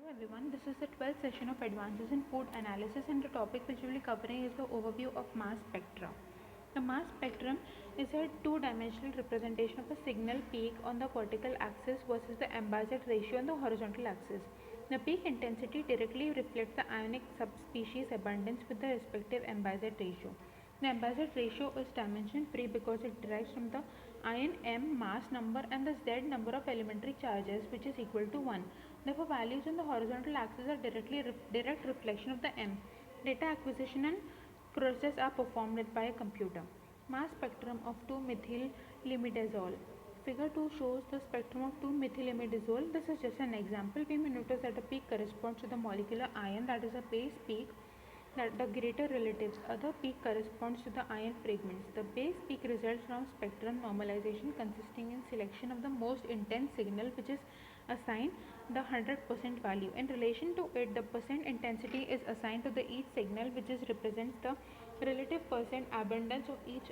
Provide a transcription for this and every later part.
everyone, this is the 12th session of Advances in Food Analysis, and the topic which we will be covering is the overview of mass spectra. The mass spectrum is a two-dimensional representation of a signal peak on the vertical axis versus the ambassador ratio on the horizontal axis. The peak intensity directly reflects the ionic subspecies abundance with the respective ambassador ratio. The ambassador ratio is dimension free because it derives from the ion m mass number and the z number of elementary charges, which is equal to 1. Therefore, values on the horizontal axis are direct reflection of the m. Data acquisition and process are performed by a computer. Mass spectrum of 2-methyl-imidazole. Figure 2 shows the spectrum of 2-methyl-imidazole. This is just an example. We may notice that a peak corresponds to the molecular ion, that is a base peak, that the greater relatives. Other peak corresponds to the ion fragments. The base peak results from spectrum normalization consisting in selection of the most intense signal, which is assigned the 100% value. In relation to it, the percent intensity is assigned to the each signal, which is represents the relative percent abundance of each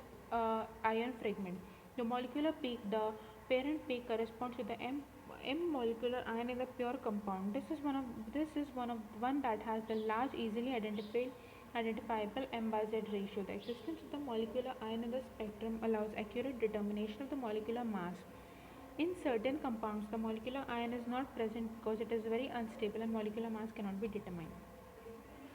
ion fragment. The molecular peak, the parent peak, corresponds to the M molecular ion in the pure compound. This is one that has the large, easily identifiable ambassador ratio. The existence of the molecular ion in the spectrum allows accurate determination of the molecular mass. In certain compounds, the molecular ion is not present because it is very unstable and molecular mass cannot be determined.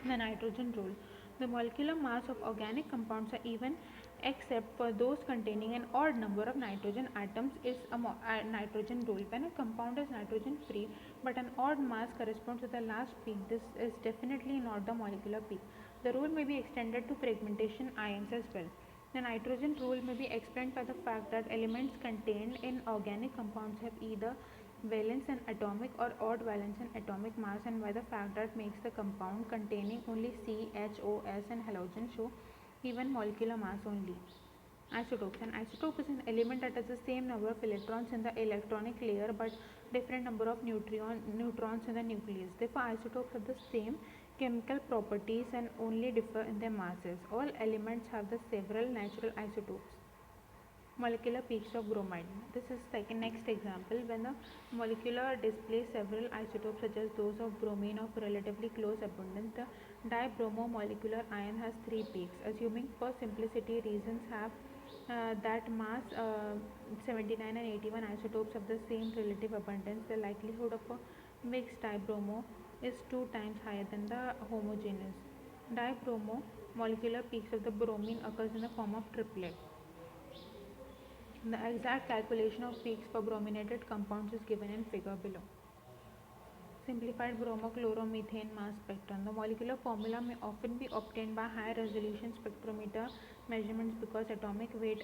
The nitrogen role. The molecular mass of organic compounds are even except for those containing an odd number of nitrogen atoms is a nitrogen role. When a compound is nitrogen free but an odd mass corresponds to the last peak, this is definitely not the molecular peak. The rule may be extended to fragmentation ions as well. The nitrogen rule may be explained by the fact that elements contained in organic compounds have either valence and atomic or odd valence and atomic mass, and by the fact that makes the compound containing only C, H, O, S and halogen show even molecular mass only. Isotopes. An isotope is an element that has the same number of electrons in the electronic layer but different number of neutrons in the nucleus. Therefore, isotopes have the same chemical properties and only differ in their masses. All elements have the several natural isotopes. Molecular peaks of bromide. This is next example. When the molecular displays several isotopes such as those of bromine of relatively close abundance, the dibromomolecular ion has 3 peaks. Assuming for simplicity reasons have that mass 79 and 81 isotopes of the same relative abundance, the likelihood of a mixed dibromo is 2 times higher than the homogeneous. Dibromo molecular peaks of the bromine occurs in the form of triplet. The exact calculation of peaks for brominated compounds is given in figure below. Simplified bromochloromethane mass spectrum. The molecular formula may often be obtained by high resolution spectrometer measurements because atomic weight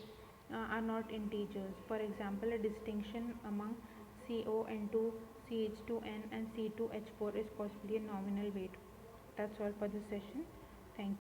are not integers. For example, a distinction among CON2, CH2N and C2H4 is possibly a nominal weight. That's all for this session. Thank you.